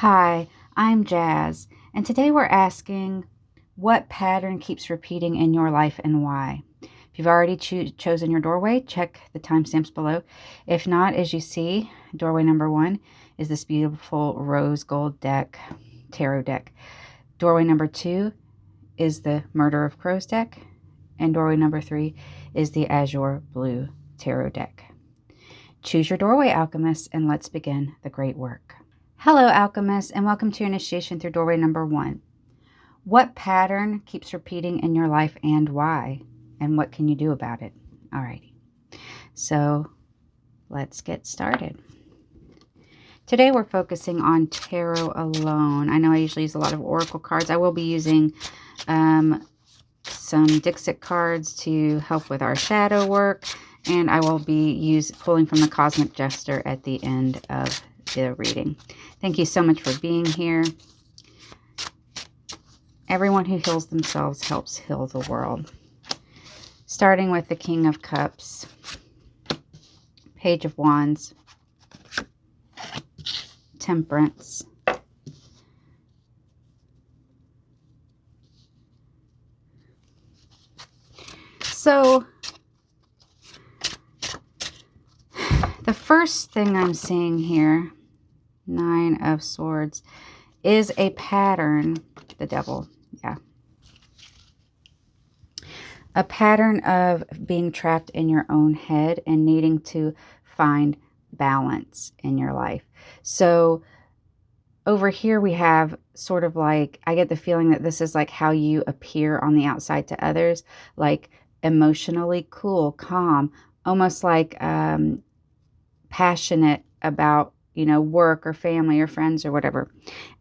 Hi, I'm Jazz, and today we're asking what pattern keeps repeating in your life and why. If you've already chosen your doorway, check the timestamps below. If not, as you see, doorway number 1 is this beautiful rose gold tarot deck. Doorway number 2 is the Murder of Crows deck, and doorway number 3 is the Azure blue tarot deck. Choose your doorway, Alchemist, and let's begin the great work. Hello, Alchemist, and welcome to your initiation through doorway number 1. What pattern keeps repeating in your life and why? And what can you do about it? Alrighty, so let's get started. Today we're focusing on tarot alone. I know I usually use a lot of oracle cards. I will be using some Dixit cards to help with our shadow work, and I will be pulling from the Cosmic Jester at the end of the reading. Thank you so much for being here. Everyone who heals themselves helps heal the world. Starting with the King of Cups, Page of Wands, Temperance, so the first thing I'm seeing here, Nine of Swords, is a pattern. The Devil, yeah. A pattern of being trapped in your own head and needing to find balance in your life. So over here we have sort of like, I get the feeling that this is like how you appear on the outside to others, like emotionally cool, calm, almost like passionate about, work or family or friends or whatever.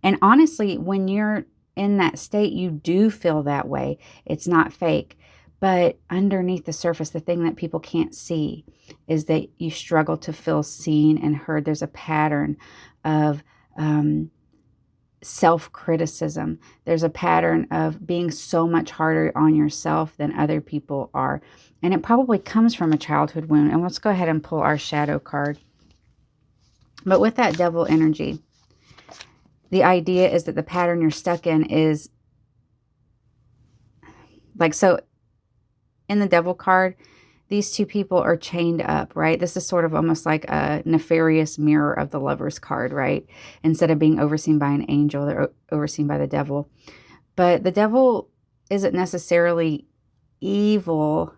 And honestly, when you're in that state, you do feel that way. It's not fake. But underneath the surface, the thing that people can't see is that you struggle to feel seen and heard. There's a pattern of self-criticism. There's a pattern of being so much harder on yourself than other people are. And it probably comes from a childhood wound. And let's go ahead and pull our shadow card. But with that Devil energy, the idea is that the pattern you're stuck in is like, so in the Devil card, these two people are chained up, right? This is sort of almost like a nefarious mirror of the Lover's card, right? Instead of being overseen by an angel, they're overseen by the devil. But the devil isn't necessarily evil,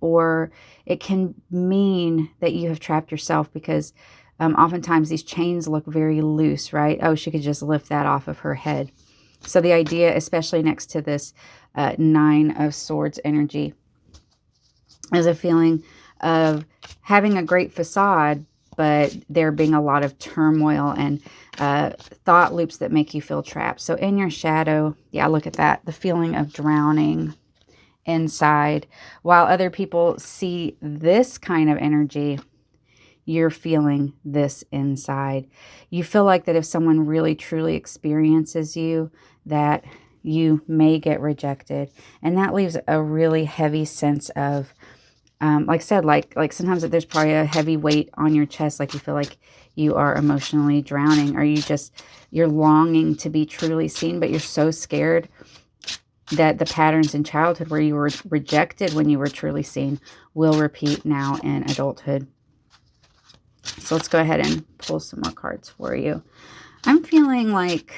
or it can mean that you have trapped yourself because oftentimes these chains look very loose, right? Oh, she could just lift that off of her head. So the idea, especially next to this Nine of Swords energy, is a feeling of having a great facade, but there being a lot of turmoil and thought loops that make you feel trapped. So in your shadow, yeah, look at that. The feeling of drowning inside. While other people see this kind of energy, you're feeling this inside. You feel like that if someone really truly experiences you, that you may get rejected. And that leaves a really heavy sense of, like I said, like sometimes there's probably a heavy weight on your chest, like you feel like you are emotionally drowning, or you're longing to be truly seen, but you're so scared that the patterns in childhood where you were rejected when you were truly seen will repeat now in adulthood. So let's go ahead and pull some more cards for you. I'm feeling like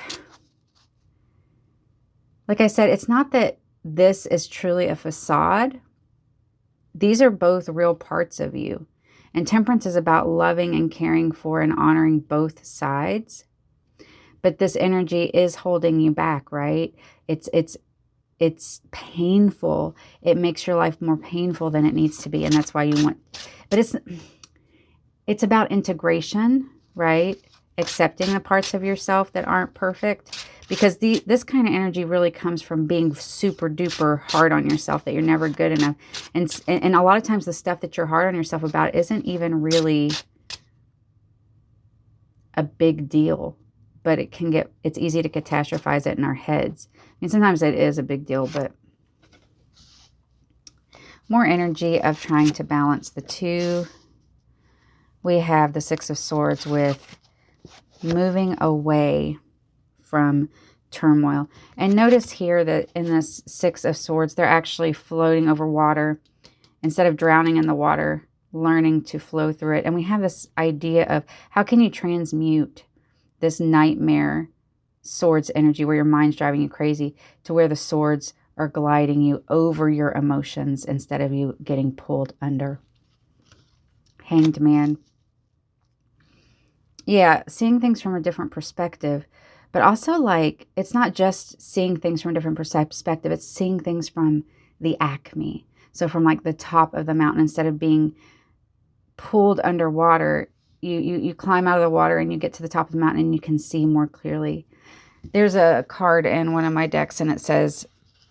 I said, it's not that this is truly a facade. These are both real parts of you. And Temperance is about loving and caring for and honoring both sides. But this energy is holding you back, right? It's painful. It makes your life more painful than it needs to be. And that's why you want, but it's about integration, right? Accepting the parts of yourself that aren't perfect, because this kind of energy really comes from being super duper hard on yourself, that you're never good enough. And a lot of times the stuff that you're hard on yourself about isn't even really a big deal, but it's easy to catastrophize it in our heads. I mean, sometimes it is a big deal, but more energy of trying to balance the two. We have the Six of Swords with moving away from turmoil. And notice here that in this Six of Swords, they're actually floating over water instead of drowning in the water, learning to flow through it. And we have this idea of how can you transmute this nightmare swords energy where your mind's driving you crazy to where the swords are gliding you over your emotions instead of you getting pulled under. Hanged Man. Yeah, seeing things from a different perspective, but also like it's not just seeing things from a different perspective, it's seeing things from the acme. So from like the top of the mountain, instead of being pulled underwater, you climb out of the water and you get to the top of the mountain and you can see more clearly. There's a card in one of my decks and it says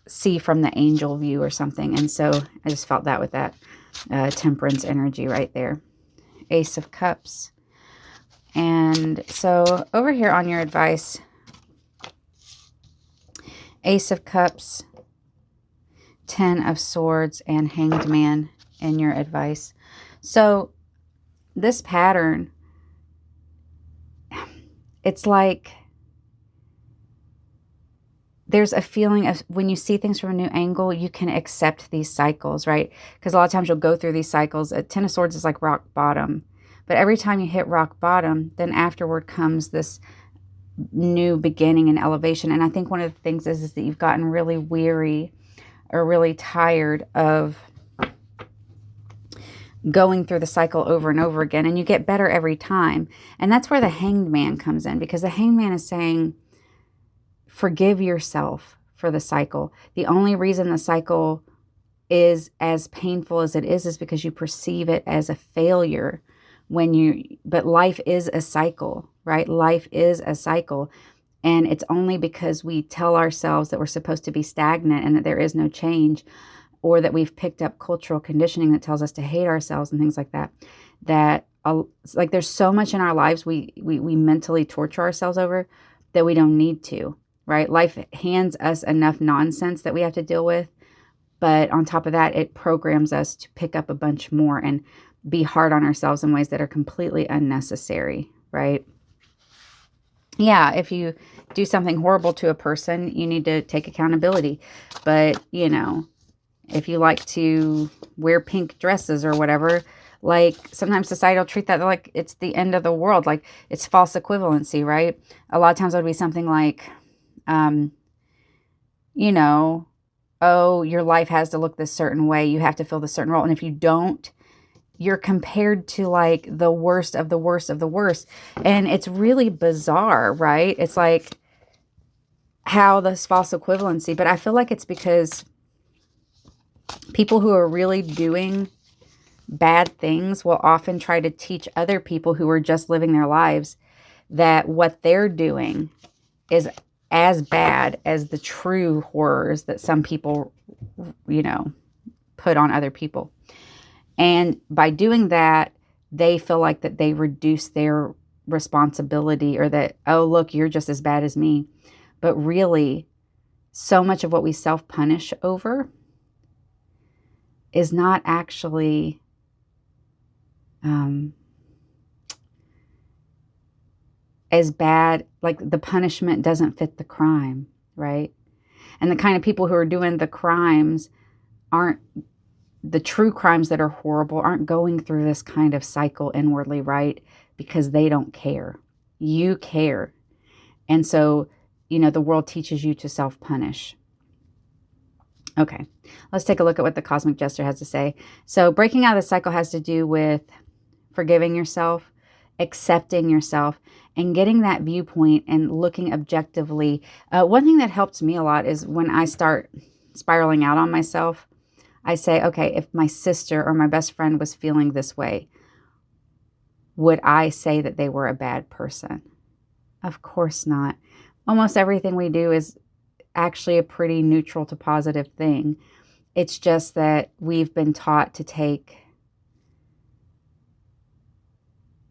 see from the angel view or something. And so I just felt that with that temperance energy right there. Ace of Cups. And so over here on your advice, Ace of Cups, 10 of Swords, and Hanged Man in your advice. So this pattern, it's like there's a feeling of when you see things from a new angle, you can accept these cycles, right? Because a lot of times you'll go through these cycles. A 10 of Swords is like rock bottom. But every time you hit rock bottom, then afterward comes this new beginning and elevation. And I think one of the things is that you've gotten really weary or really tired of going through the cycle over and over again. And you get better every time. And that's where the Hanged Man comes in. Because the Hanged Man is saying, forgive yourself for the cycle. The only reason the cycle is as painful as it is because you perceive it as a failure. But life is a cycle, right? Life is a cycle. And it's only because we tell ourselves that we're supposed to be stagnant and that there is no change, or that we've picked up cultural conditioning that tells us to hate ourselves and things like that, like there's so much in our lives we mentally torture ourselves over that we don't need to, right? Life hands us enough nonsense that we have to deal with. But on top of that, it programs us to pick up a bunch more and be hard on ourselves in ways that are completely unnecessary, right? Yeah, if you do something horrible to a person, you need to take accountability. But, you know, if you like to wear pink dresses or whatever, like sometimes society will treat that like it's the end of the world. Like it's false equivalency, right? A lot of times it would be something like, you know, oh, your life has to look this certain way. You have to fill this certain role. And if you don't, you're compared to like the worst of the worst of the worst. And it's really bizarre, right? It's like how this false equivalency, but I feel like it's because people who are really doing bad things will often try to teach other people who are just living their lives that what they're doing is as bad as the true horrors that some people, you know, put on other people. And by doing that, they feel like that they reduce their responsibility, or that, oh, look, you're just as bad as me. But really, so much of what we self-punish over is not actually as bad. Like the punishment doesn't fit the crime, right? And the kind of people who are doing the crimes aren't, the true crimes that are horrible aren't going through this kind of cycle inwardly, right? Because they don't care. You care. And so, you know, the world teaches you to self-punish. Okay, let's take a look at what the Cosmic Jester has to say. So breaking out of the cycle has to do with forgiving yourself, accepting yourself, and getting that viewpoint and looking objectively. One thing that helps me a lot is when I start spiraling out on myself, I say, okay, if my sister or my best friend was feeling this way, would I say that they were a bad person? Of course not. Almost everything we do is actually a pretty neutral to positive thing. It's just that we've been taught to take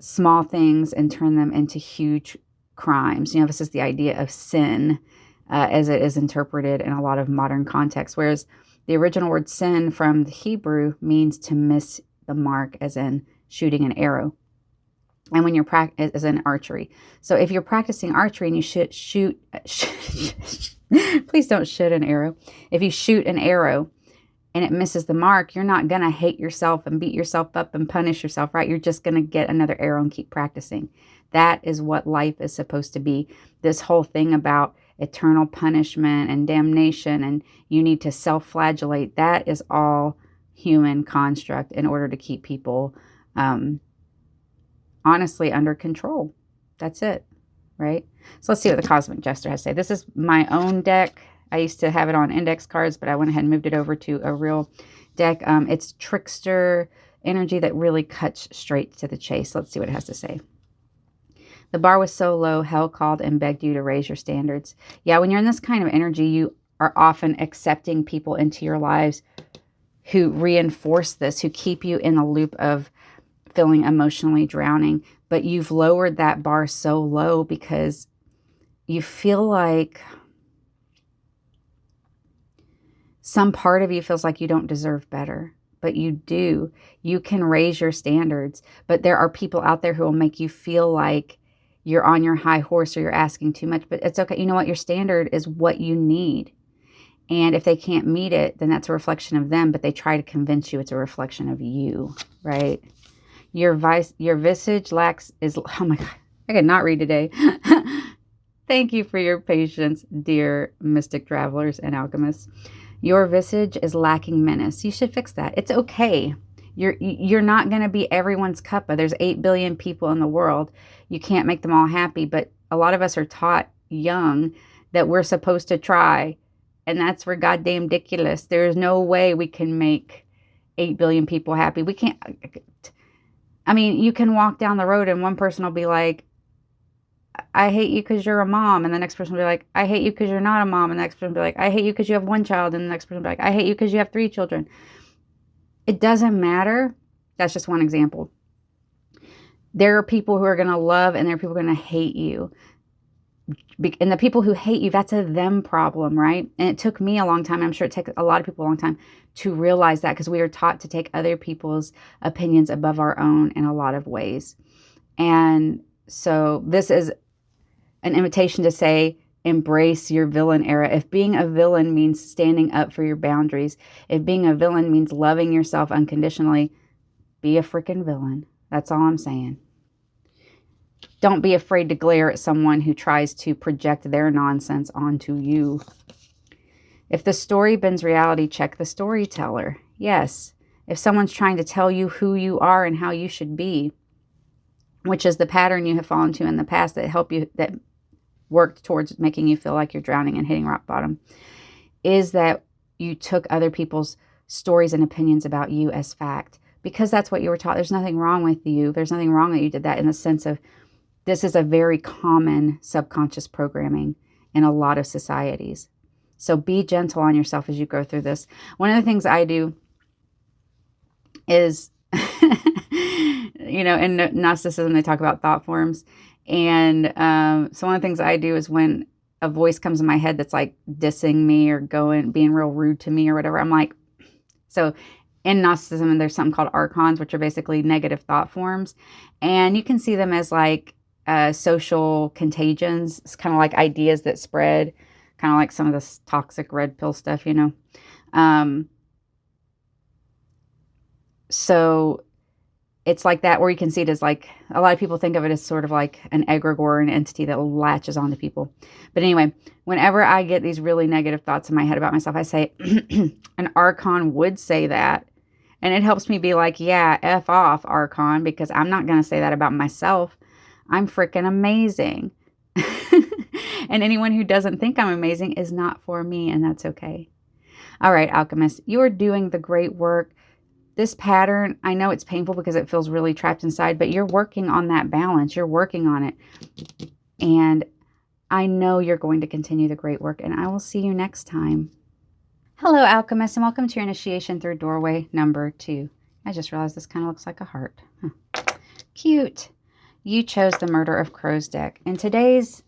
small things and turn them into huge crimes. You know, this is the idea of sin as it is interpreted in a lot of modern contexts, whereas the original word sin from the Hebrew means to miss the mark, as in shooting an arrow. And when you're is in archery. So if you're practicing archery and you shoot, please don't shoot an arrow. If you shoot an arrow and it misses the mark, you're not going to hate yourself and beat yourself up and punish yourself, right? You're just going to get another arrow and keep practicing. That is what life is supposed to be. This whole thing about eternal punishment and damnation and you need to self-flagellate, that is all human construct in order to keep people honestly under control. That's it, right? So let's see what the Cosmic Jester has to say. This is my own deck. I used to have it on index cards, but I went ahead and moved it over to a real deck. It's trickster energy that really cuts straight to the chase. Let's see what it has to say. The bar was so low, hell called and begged you to raise your standards. Yeah, when you're in this kind of energy, you are often accepting people into your lives who reinforce this, who keep you in the loop of feeling emotionally drowning. But you've lowered that bar so low because you feel like some part of you feels like you don't deserve better, but you do. You can raise your standards, but there are people out there who will make you feel like you're on your high horse or you're asking too much, but it's okay. You know what? Your standard is what you need. And if they can't meet it, then that's a reflection of them, but they try to convince you it's a reflection of you, right? Your visage is, oh my God, I could not read today. Thank you for your patience, dear mystic travelers and alchemists. Your visage is lacking menace. You should fix that. It's okay. You're not going to be everyone's cuppa. There's 8 billion people in the world. You can't make them all happy, but a lot of us are taught young that we're supposed to try, and that's for goddamn ridiculous. There's no way we can make 8 billion people happy. We can't. I mean, you can walk down the road and one person will be like, I hate you because you're a mom. And the next person will be like, I hate you because you're not a mom. And the next person will be like, I hate you because you have one child. And the next person will be like, I hate you because you have 3 children. It doesn't matter. That's just one example. There are people who are going to love and there are people who are going to hate you. And the people who hate you, that's a them problem, right? And it took me a long time. I'm sure it takes a lot of people a long time to realize that because we are taught to take other people's opinions above our own in a lot of ways. And so this is an invitation to say, embrace your villain era. If being a villain means standing up for your boundaries, if being a villain means loving yourself unconditionally, be a freaking villain. That's all I'm saying. Don't be afraid to glare at someone who tries to project their nonsense onto you. If the story bends reality, check the storyteller. Yes. If someone's trying to tell you who you are and how you should be, which is the pattern you have fallen into in the past that worked towards making you feel like you're drowning and hitting rock bottom, is that you took other people's stories and opinions about you as fact because that's what you were taught. There's nothing wrong with you. There's nothing wrong that you did that, in the sense of this is a very common subconscious programming in a lot of societies. So be gentle on yourself as you go through this. One of the things I do is, in Gnosticism, they talk about thought forms. And so one of the things I do is when a voice comes in my head that's like dissing me or being real rude to me or whatever, I'm like, so in Gnosticism, there's something called archons, which are basically negative thought forms. And you can see them as like social contagions. It's kind of like ideas that spread, kind of like some of this toxic red pill stuff, So it's like that, where you can see it as like, a lot of people think of it as sort of like an egregore, an entity that latches onto people. But anyway, whenever I get these really negative thoughts in my head about myself, I say, an archon would say that. And it helps me be like, yeah, F off, archon, because I'm not going to say that about myself. I'm freaking amazing. And anyone who doesn't think I'm amazing is not for me, and that's okay. All right, alchemists, you are doing the great work. This pattern, I know it's painful because it feels really trapped inside, but you're working on that balance. You're working on it. And I know you're going to continue the great work, and I will see you next time. Hello, alchemists, and welcome to your initiation through doorway number 2. I just realized this kind of looks like a heart. Cute. You chose the Murder of Crows deck. And today's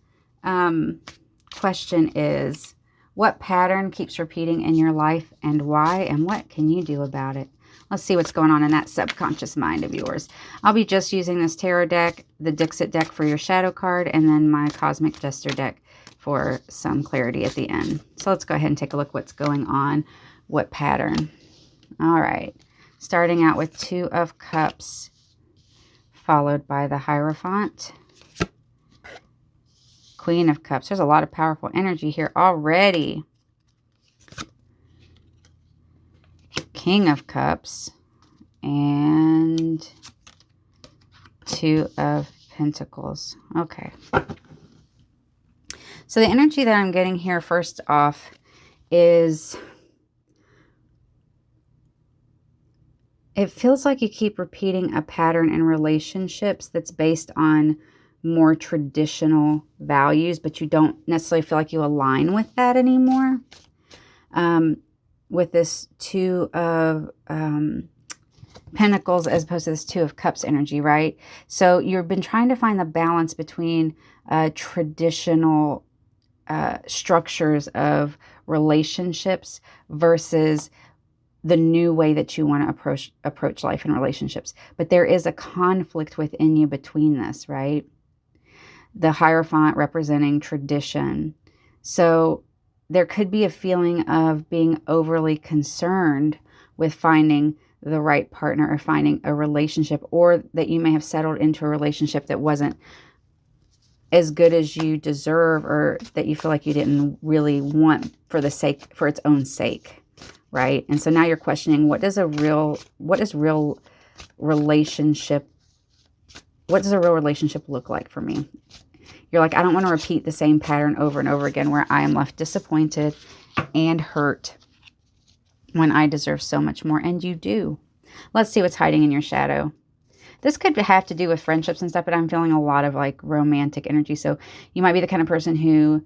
question is, what pattern keeps repeating in your life and why, and what can you do about it? Let's see what's going on in that subconscious mind of yours. I'll be just using this tarot deck, the Dixit deck for your shadow card, and then my Cosmic Jester deck for some clarity at the end. So let's go ahead and take a look what's going on, what pattern. All right, starting out with Two of Cups, followed by the Hierophant, Queen of Cups. There's a lot of powerful energy here already. King of Cups, and Two of Pentacles. Okay. So the energy that I'm getting here first off is, it feels like you keep repeating a pattern in relationships that's based on more traditional values, but you don't necessarily feel like you align with that anymore. With this Two of Pentacles as opposed to this Two of Cups energy, right? So you've been trying to find the balance between traditional structures of relationships versus the new way that you want to approach life and relationships. But there is a conflict within you between this, right? The Hierophant representing tradition. So there could be a feeling of being overly concerned with finding the right partner or finding a relationship, or that you may have settled into a relationship that wasn't as good as you deserve, or that you feel like you didn't really want for its own sake, right? And so now you're questioning, what does a real relationship look like for me? You're like, I don't want to repeat the same pattern over and over again where I am left disappointed and hurt when I deserve so much more. And you do. Let's see what's hiding in your shadow. This could have to do with friendships and stuff, but I'm feeling a lot of like romantic energy. So you might be the kind of person who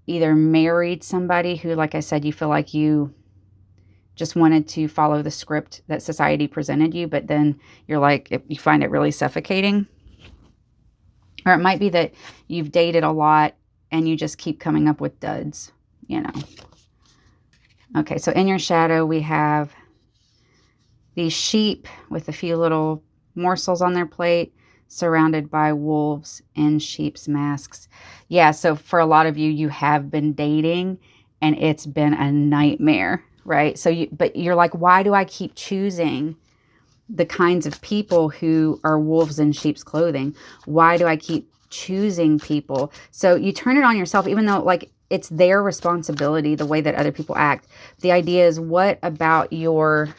either married somebody who, like I said, you feel like you just wanted to follow the script that society presented you, but then you're like, you find it really suffocating. Or it might be that you've dated a lot and you just keep coming up with duds, you know. Okay, so in your shadow, we have these sheep with a few little morsels on their plate, surrounded by wolves in sheep's masks. Yeah, so for a lot of you, you have been dating and it's been a nightmare, right? But you're like, why do I keep choosing the kinds of people who are wolves in sheep's clothing? Why do I keep choosing people? So you turn it on yourself, even though like it's their responsibility, the way that other people act. The idea is, what about your,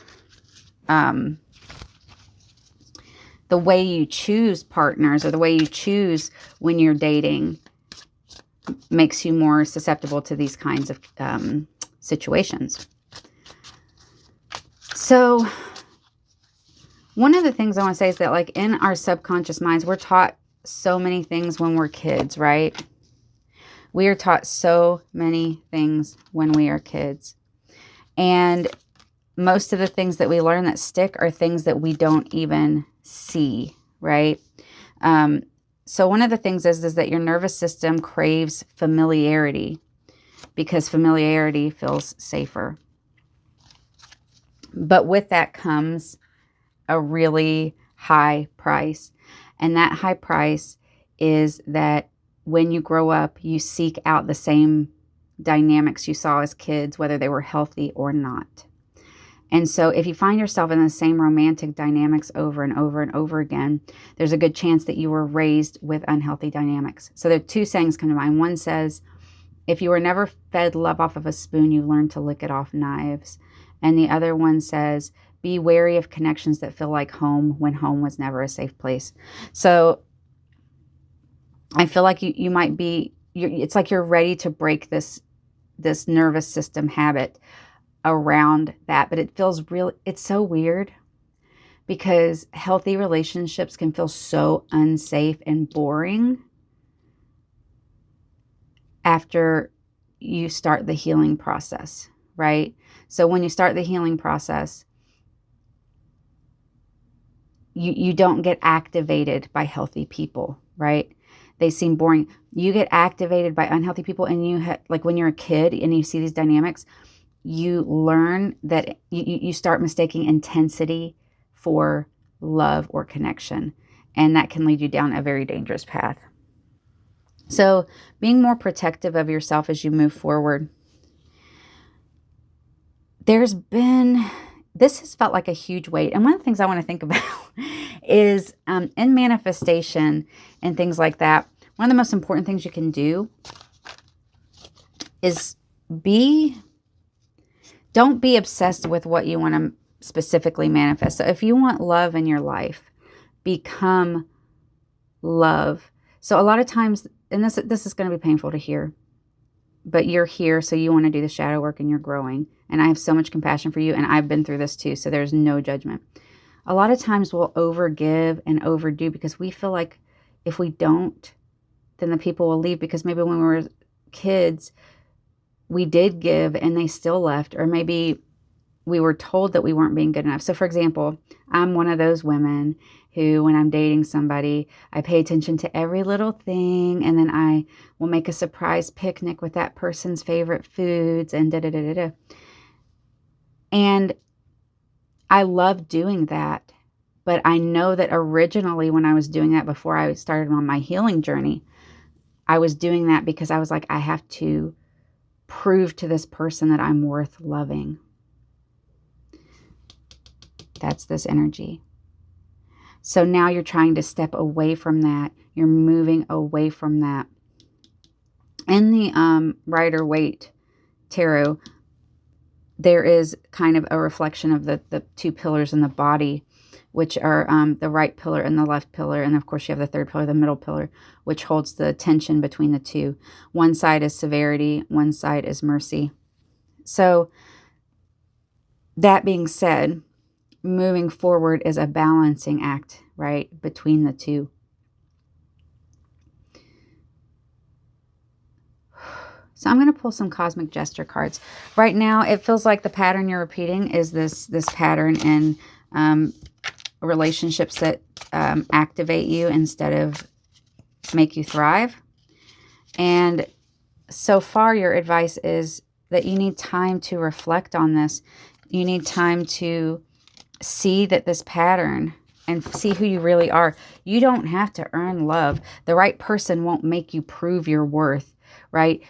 the way you choose partners, or the way you choose when you're dating, makes you more susceptible to these kinds of situations. So one of the things I want to say is that, like, in our subconscious minds, we're taught so many things when we're kids, right? We are taught so many things when we are kids. And most of the things that we learn that stick are things that we don't even see, right? So one of the things is that your nervous system craves familiarity, because familiarity feels safer. But with that comes a really high price. And that high price is that when you grow up, you seek out the same dynamics you saw as kids, whether they were healthy or not. And so if you find yourself in the same romantic dynamics over and over and over again, there's a good chance that you were raised with unhealthy dynamics. So there are two sayings come to mind. One says, if you were never fed love off of a spoon, you learned to lick it off knives. And the other one says, be wary of connections that feel like home when home was never a safe place. So I feel like you might be, it's like you're ready to break this nervous system habit around that. But it feels it's so weird, because healthy relationships can feel so unsafe and boring after you start the healing process, right? So when you start the healing process, you don't get activated by healthy people, right? They seem boring. You get activated by unhealthy people, and like when you're a kid and you see these dynamics, you learn that you start mistaking intensity for love or connection. And that can lead you down a very dangerous path. So being more protective of yourself as you move forward. This has felt like a huge weight. And one of the things I want to think about is in manifestation and things like that, one of the most important things you can do is don't be obsessed with what you want to specifically manifest. So if you want love in your life, become love. So a lot of times, and this is going to be painful to hear, but you're here, so you want to do the shadow work and you're growing. And I have so much compassion for you, and I've been through this too, so there's no judgment. A lot of times we'll overgive and overdo because we feel like if we don't, then the people will leave, because maybe when we were kids, we did give and they still left, or maybe we were told that we weren't being good enough. So for example, I'm one of those women who, when I'm dating somebody, I pay attention to every little thing, and then I will make a surprise picnic with that person's favorite foods and da-da-da-da-da. And I love doing that, but I know that originally when I was doing that before I started on my healing journey, I was doing that because I was like, I have to prove to this person that I'm worth loving. That's this energy. So now you're trying to step away from that. You're moving away from that. In the Rider-Waite Tarot, there is kind of a reflection of the two pillars in the body, which are the right pillar and the left pillar. And of course you have the third pillar, the middle pillar, which holds the tension between the two. One side is severity, one side is mercy. So that being said, moving forward is a balancing act, right, between the two. So I'm going to pull some Cosmic Jester cards. Right now, it feels like the pattern you're repeating is this pattern in relationships that activate you instead of make you thrive. And so far, your advice is that you need time to reflect on this. You need time to see that this pattern and see who you really are. You don't have to earn love. The right person won't make you prove your worth, right?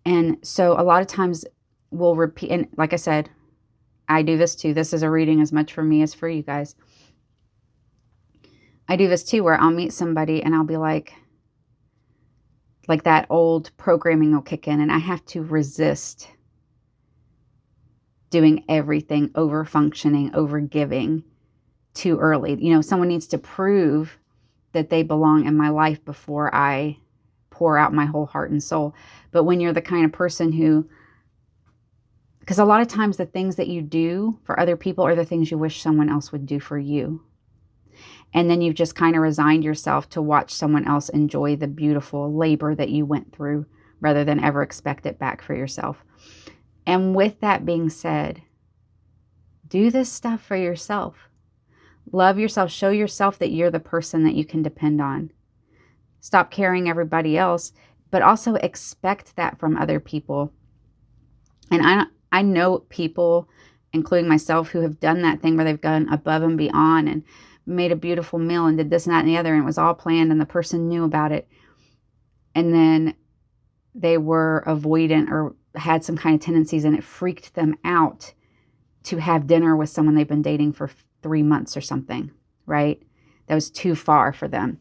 And so a lot of times we'll repeat, and like I said, I do this too. This is a reading as much for me as for you guys. I do this too, where I'll meet somebody and I'll be like that old programming will kick in, and I have to resist doing everything, over functioning, over giving too early. You know, someone needs to prove that they belong in my life before I pour out my whole heart and soul. But when you're the kind of person who, because a lot of times the things that you do for other people are the things you wish someone else would do for you. And then you've just kind of resigned yourself to watch someone else enjoy the beautiful labor that you went through rather than ever expect it back for yourself. And with that being said, do this stuff for yourself. Love yourself. Show yourself that you're the person that you can depend on. Stop carrying everybody else, but also expect that from other people. And I know people, including myself, who have done that thing where they've gone above and beyond and made a beautiful meal and did this and that and the other, and it was all planned and the person knew about it. And then they were avoidant or had some kind of tendencies, and it freaked them out to have dinner with someone they've been dating for 3 months or something, right? That was too far for them.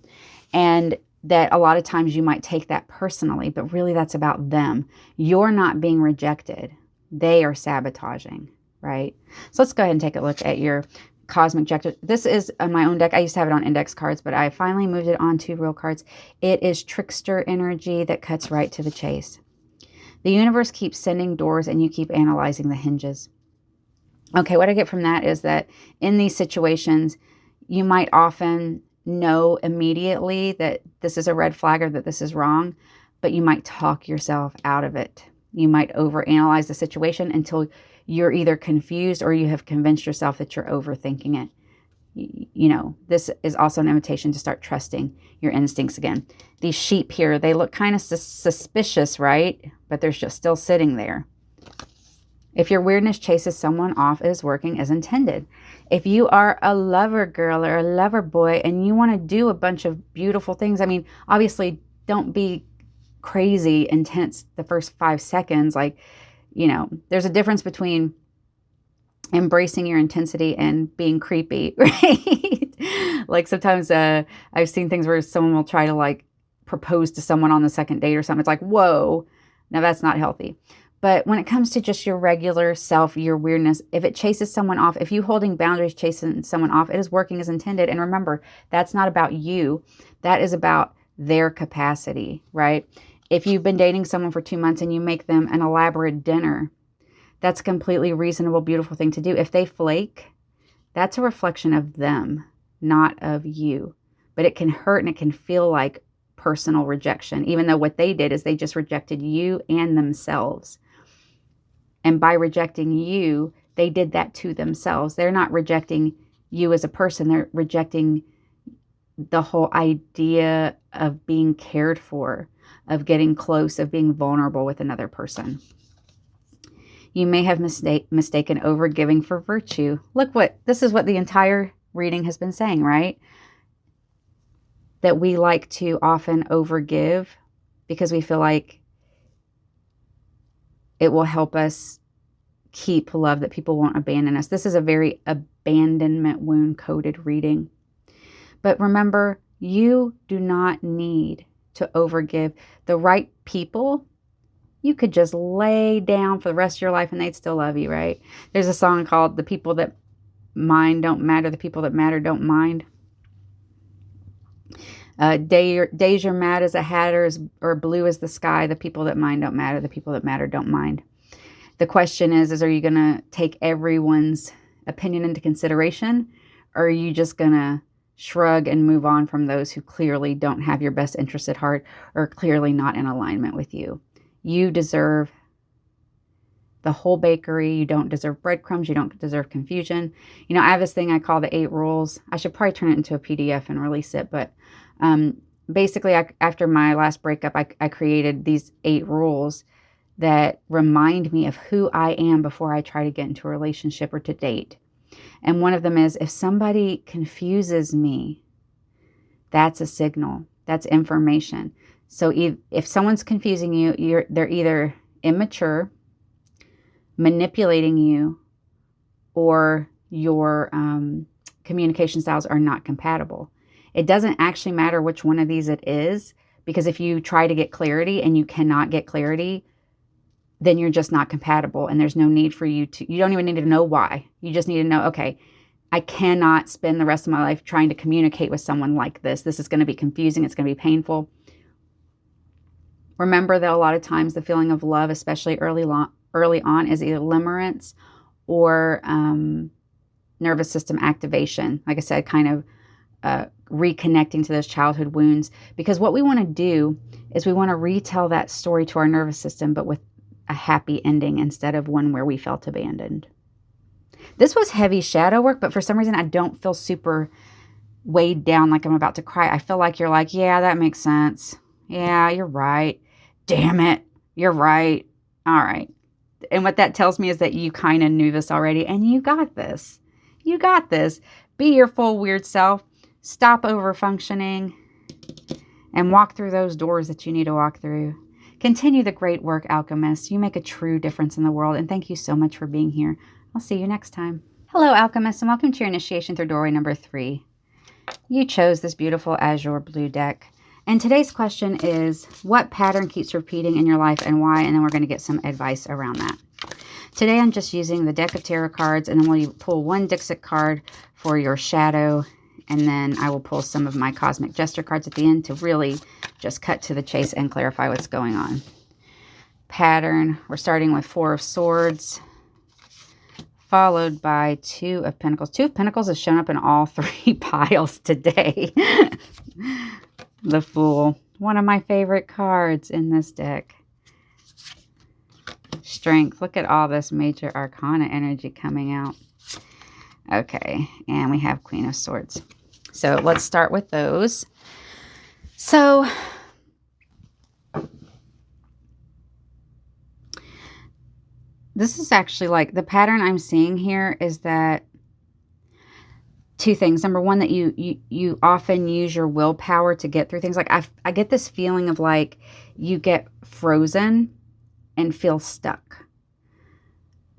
And that a lot of times you might take that personally, but really that's about them. You're not being rejected. They are sabotaging, right? So let's go ahead and take a look at your Cosmic Jester. This is on my own deck. I used to have it on index cards, but I finally moved it onto real cards. It is trickster energy that cuts right to the chase. The universe keeps sending doors and you keep analyzing the hinges. Okay, what I get from that is that in these situations, you might often know immediately that this is a red flag or that this is wrong, but you might talk yourself out of it. You might overanalyze the situation until you're either confused or you have convinced yourself that you're overthinking it. You know, this is also an invitation to start trusting your instincts again. These sheep here, they look kind of suspicious, right? But they're just still sitting there. If your weirdness chases someone off, it is working as intended. If you are a lover girl or a lover boy and you want to do a bunch of beautiful things, I mean, obviously don't be crazy intense the first 5 seconds. Like, you know, there's a difference between embracing your intensity and being creepy, right? Like sometimes I've seen things where someone will try to like propose to someone on the second date or something. It's like, whoa, now that's not healthy. But when it comes to just your regular self, your weirdness, if it chases someone off, if you holding boundaries chasing someone off, it is working as intended. And remember, that's not about you. That is about their capacity, right? If you've been dating someone for 2 months and you make them an elaborate dinner, that's a completely reasonable, beautiful thing to do. If they flake, that's a reflection of them, not of you. But it can hurt and it can feel like personal rejection, even though what they did is they just rejected you and themselves. And by rejecting you, they did that to themselves. They're not rejecting you as a person. They're rejecting the whole idea of being cared for, of getting close, of being vulnerable with another person. You may have mistaken overgiving for virtue. Look, this is what the entire reading has been saying, right? That we like to often overgive because we feel like it will help us keep love, that people won't abandon us. This is a very abandonment wound-coded reading. But remember, you do not need to overgive. The right people, you could just lay down for the rest of your life and they'd still love you, right? There's a song called "The People That Mind Don't Matter, the People That Matter Don't Mind." Days you're mad as a hatter or blue as the sky. The people that mind don't matter. The people that matter don't mind. The question is are you going to take everyone's opinion into consideration? Or are you just going to shrug and move on from those who clearly don't have your best interest at heart or clearly not in alignment with you? You deserve the whole bakery. You don't deserve breadcrumbs. You don't deserve confusion. You know, I have this thing I call the 8 rules. I should probably turn it into a PDF and release it. But basically, after my last breakup, I created these 8 rules that remind me of who I am before I try to get into a relationship or to date. And one of them is, if somebody confuses me, that's a signal. That's information. So if someone's confusing you, they're either immature, manipulating you, or your communication styles are not compatible. It doesn't actually matter which one of these it is, because if you try to get clarity and you cannot get clarity, then you're just not compatible, and there's no need for you don't even need to know why. You just need to know, okay, I cannot spend the rest of my life trying to communicate with someone like this. This is going to be confusing. It's going to be painful. Remember that a lot of times the feeling of love, especially early on, is either limerence or nervous system activation. Like I said, kind of reconnecting to those childhood wounds. Because what we want to do is we want to retell that story to our nervous system, but with a happy ending instead of one where we felt abandoned. This was heavy shadow work, but for some reason I don't feel super weighed down like I'm about to cry. I feel like you're like, yeah, that makes sense. Yeah, you're right. Damn it. You're right. All right. And what that tells me is that you kind of knew this already, and you got this. You got this. Be your full weird self. Stop over functioning and walk through those doors that you need to walk through. Continue the great work, Alchemist. You make a true difference in the world, and thank you so much for being here. I'll see you next time. Hello, Alchemist, and welcome to your initiation through doorway number 3. You chose this beautiful Azure blue deck. And today's question is, what pattern keeps repeating in your life and why? And then we're going to get some advice around that. Today I'm just using the deck of tarot cards, and then we'll pull one Dixit card for your shadow, and then I will pull some of my Cosmic Jester cards at the end to really just cut to the chase and clarify what's going on. Pattern, we're starting with 4 of Swords, followed by 2 of Pentacles. 2 of Pentacles has shown up in all 3 piles today. The Fool, one of my favorite cards in this deck. Strength, look at all this major arcana energy coming out. Okay, and we have Queen of Swords. So let's start with those. So This is actually like the pattern I'm seeing here is that two things. Number one, that you often use your willpower to get through things. Like I get this feeling of like you get frozen and feel stuck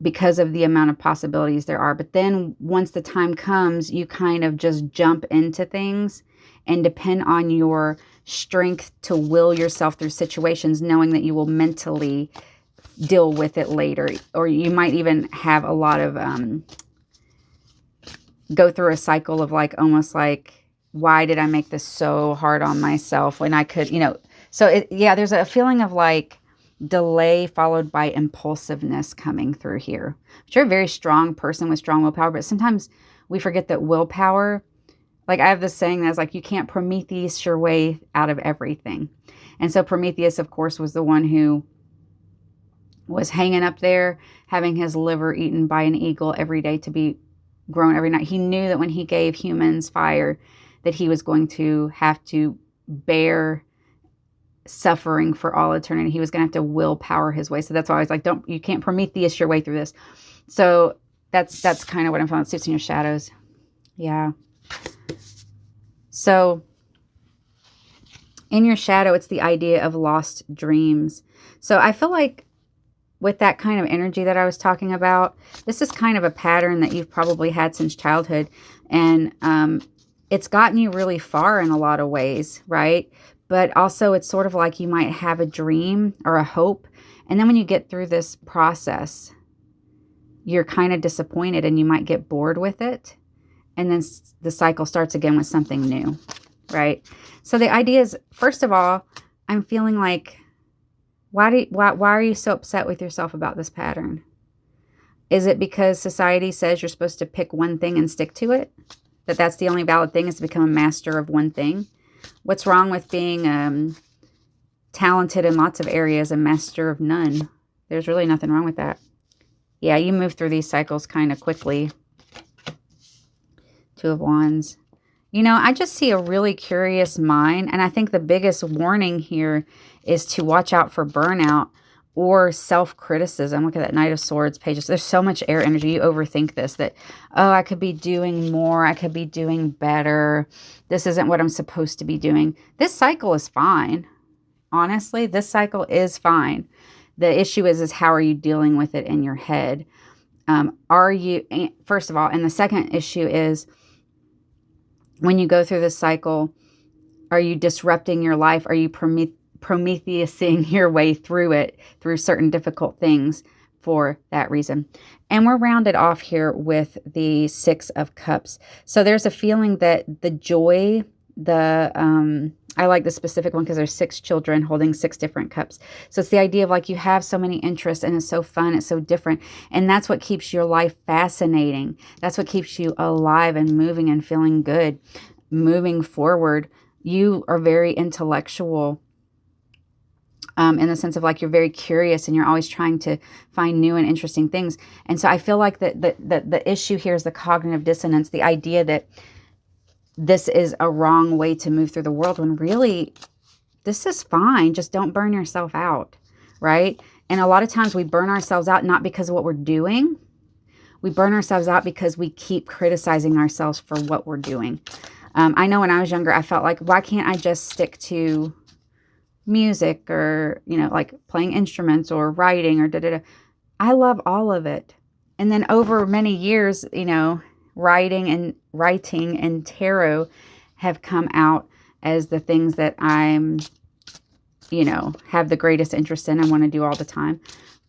because of the amount of possibilities there are. But then once the time comes, you kind of just jump into things and depend on your strength to will yourself through situations, knowing that you will mentally deal with it later. Or you might even have a lot of, go through a cycle of like, almost like, why did I make this so hard on myself when I could, so yeah, there's a feeling of like, delay followed by impulsiveness coming through here. You're a very strong person with strong willpower, but sometimes we forget that willpower, like I have this saying that's like, you can't Prometheus your way out of everything. And so Prometheus, of course, was the one who was hanging up there, having his liver eaten by an eagle every day to be grown every night. He knew that when he gave humans fire, that he was going to have to bear suffering for all eternity. He was going to have to willpower his way. So that's why I was like, you can't Prometheus your way through this. So that's kind of what I'm feeling. Suits in your shadows. Yeah. So in your shadow, it's the idea of lost dreams. So I feel like with that kind of energy that I was talking about, this is kind of a pattern that you've probably had since childhood. And it's gotten you really far in a lot of ways, right? But also it's sort of like you might have a dream or a hope. And then when you get through this process, you're kind of disappointed and you might get bored with it. And then the cycle starts again with something new, right? So the idea is, first of all, I'm feeling like, why are you so upset with yourself about this pattern? Is it because society says you're supposed to pick one thing and stick to it? That's the only valid thing, is to become a master of one thing? What's wrong with being talented in lots of areas and master of none? There's really nothing wrong with that. Yeah, you move through these cycles kind of quickly. Two of Wands. I just see a really curious mind. And I think the biggest warning here is to watch out for burnout or self-criticism. Look at that Knight of Swords pages. There's so much air energy. You overthink this, that, oh, I could be doing more. I could be doing better. This isn't what I'm supposed to be doing. This cycle is fine. Honestly, this cycle is fine. The issue is how are you dealing with it in your head? Are you, first of all, and the second issue is, when you go through this cycle, are you disrupting your life? Are you Prometheusing your way through it, through certain difficult things for that reason? And we're rounded off here with the Six of Cups. So there's a feeling that the joy, I like the specific one because there's 6 children holding 6 different cups. So it's the idea of like you have so many interests and it's so fun, it's so different. And that's what keeps your life fascinating. That's what keeps you alive and moving and feeling good, moving forward. You are very intellectual in the sense of like you're very curious and you're always trying to find new and interesting things. And so I feel like the issue here is the cognitive dissonance, the idea that this is a wrong way to move through the world, when really this is fine. Just don't burn yourself out, right? And a lot of times we burn ourselves out not because of what we're doing. We burn ourselves out because we keep criticizing ourselves for what we're doing. I know when I was younger, I felt like, why can't I just stick to music or, like playing instruments or writing or da-da-da. I love all of it. And then over many years, writing and tarot have come out as the things that I'm, have the greatest interest in and want to do all the time.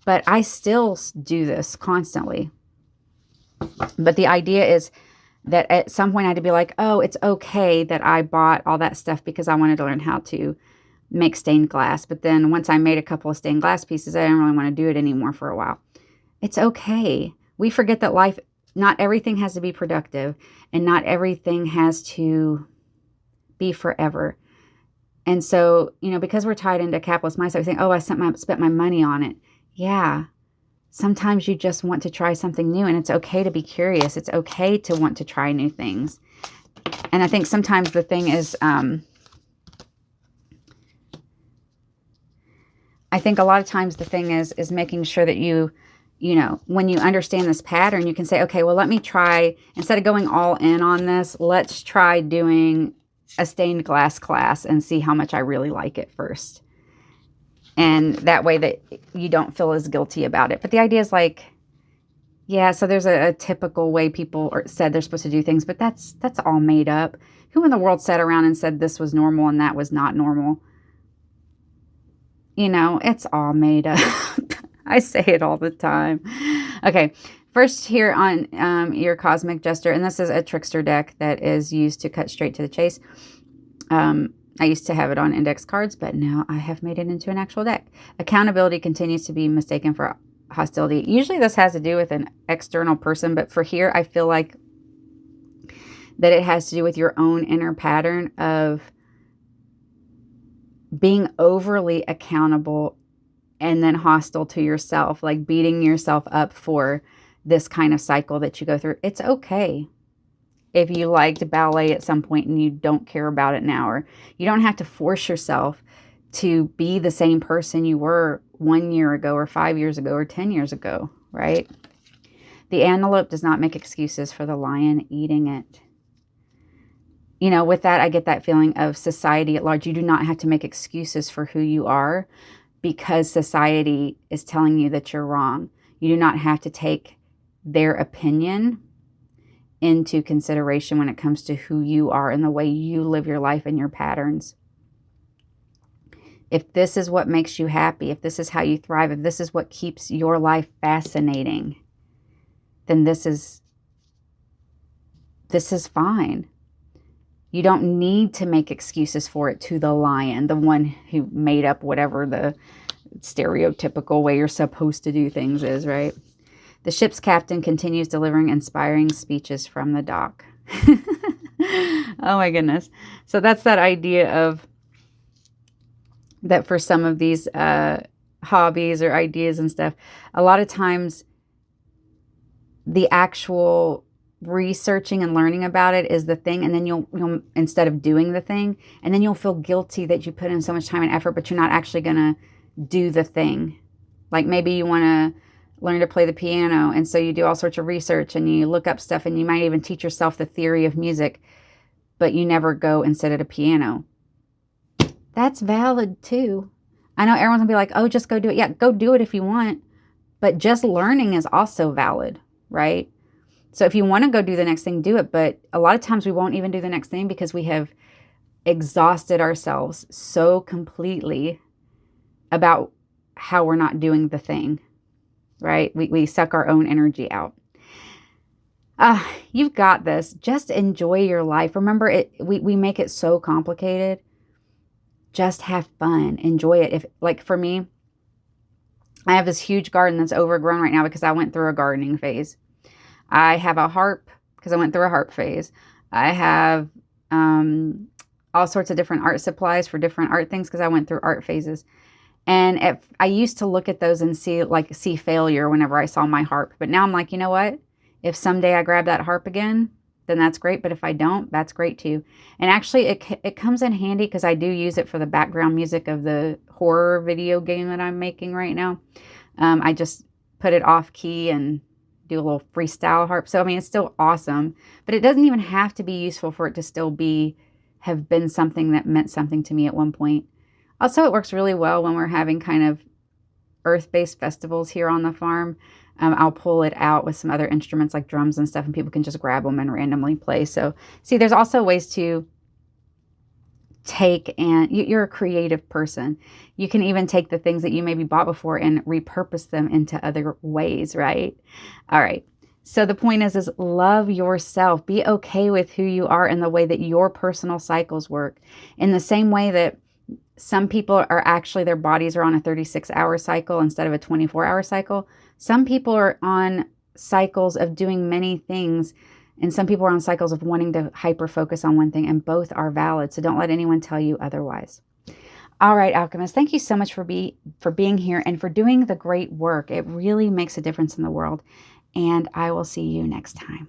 But I still do this constantly. But the idea is that at some point I had to be like, oh, it's okay that I bought all that stuff because I wanted to learn how to make stained glass. But then once I made a couple of stained glass pieces, I didn't really want to do it anymore for a while. It's okay. We forget that life, not everything has to be productive and not everything has to be forever. And so, because we're tied into capitalist mindset, we think, oh, I spent my money on it. Yeah. Sometimes you just want to try something new, and it's okay to be curious. It's okay to want to try new things. And I think sometimes the thing is, I think a lot of times the thing is making sure that you you know, when you understand this pattern, you can say, okay, well, let me try, instead of going all in on this, let's try doing a stained glass class and see how much I really like it first. And that way that you don't feel as guilty about it. But the idea is like, yeah, so there's a typical way people said they're supposed to do things, but that's all made up. Who in the world sat around and said this was normal and that was not normal? You know, it's all made up. I say it all the time. Okay, first here on your Cosmic Jester, and this is a trickster deck that is used to cut straight to the chase. I used to have it on index cards, but now I have made it into an actual deck. Accountability continues to be mistaken for hostility. Usually this has to do with an external person, but for here, I feel like that it has to do with your own inner pattern of being overly accountable and then hostile to yourself, like beating yourself up for this kind of cycle that you go through. It's okay if you liked ballet at some point and you don't care about it now, or you don't have to force yourself to be the same person you were 1 year ago or 5 years ago or 10 years ago, right? The antelope does not make excuses for the lion eating it. You know, with that, I get that feeling of society at large. You do not have to make excuses for who you are because society is telling you that you're wrong. You do not have to take their opinion into consideration when it comes to who you are and the way you live your life and your patterns. If this is what makes you happy, if this is how you thrive, if this is what keeps your life fascinating, then this is fine. You don't need to make excuses for it to the lion, the one who made up whatever the stereotypical way you're supposed to do things is, right? The ship's captain continues delivering inspiring speeches from the dock. Oh my goodness. So that's that idea of that for some of these hobbies or ideas and stuff, a lot of times the actual researching and learning about it is the thing, and then you'll instead of doing the thing, and then you'll feel guilty that you put in so much time and effort, but you're not actually gonna do the thing. Like maybe you want to learn to play the piano, and so you do all sorts of research and you look up stuff, and you might even teach yourself the theory of music, but you never go and sit at a piano. That's valid too. I know everyone's gonna be like, oh, just go do it. Yeah, go do it if you want, but just learning is also valid, right? So if you want to go do the next thing, do it. But a lot of times we won't even do the next thing because we have exhausted ourselves so completely about how we're not doing the thing, right? We suck our own energy out. You've got this. Just enjoy your life. Remember, we make it so complicated. Just have fun. Enjoy it. If, like for me, I have this huge garden that's overgrown right now because I went through a gardening phase. I have a harp because I went through a harp phase. I have all sorts of different art supplies for different art things because I went through art phases. And I used to look at those and see failure whenever I saw my harp. But now I'm like, you know what? If someday I grab that harp again, then that's great. But if I don't, that's great too. And actually, it comes in handy because I do use it for the background music of the horror video game that I'm making right now. I just put it off key and do a little freestyle harp. So, I mean, it's still awesome, but it doesn't even have to be useful for it to still have been something that meant something to me at one point. Also, it works really well when we're having kind of earth-based festivals here on the farm. I'll pull it out with some other instruments like drums and stuff, and people can just grab them and randomly play. So, see, there's also ways to take, and you're a creative person. You can even take the things that you maybe bought before and repurpose them into other ways, right? All right. So the point is love yourself. Be okay with who you are and the way that your personal cycles work. In the same way that some people are actually, their bodies are on a 36-hour cycle instead of a 24-hour cycle. Some people are on cycles of doing many things, and some people are on cycles of wanting to hyper-focus on one thing, and both are valid. So don't let anyone tell you otherwise. All right, Alchemist, thank you so much for being here and for doing the great work. It really makes a difference in the world, and I will see you next time.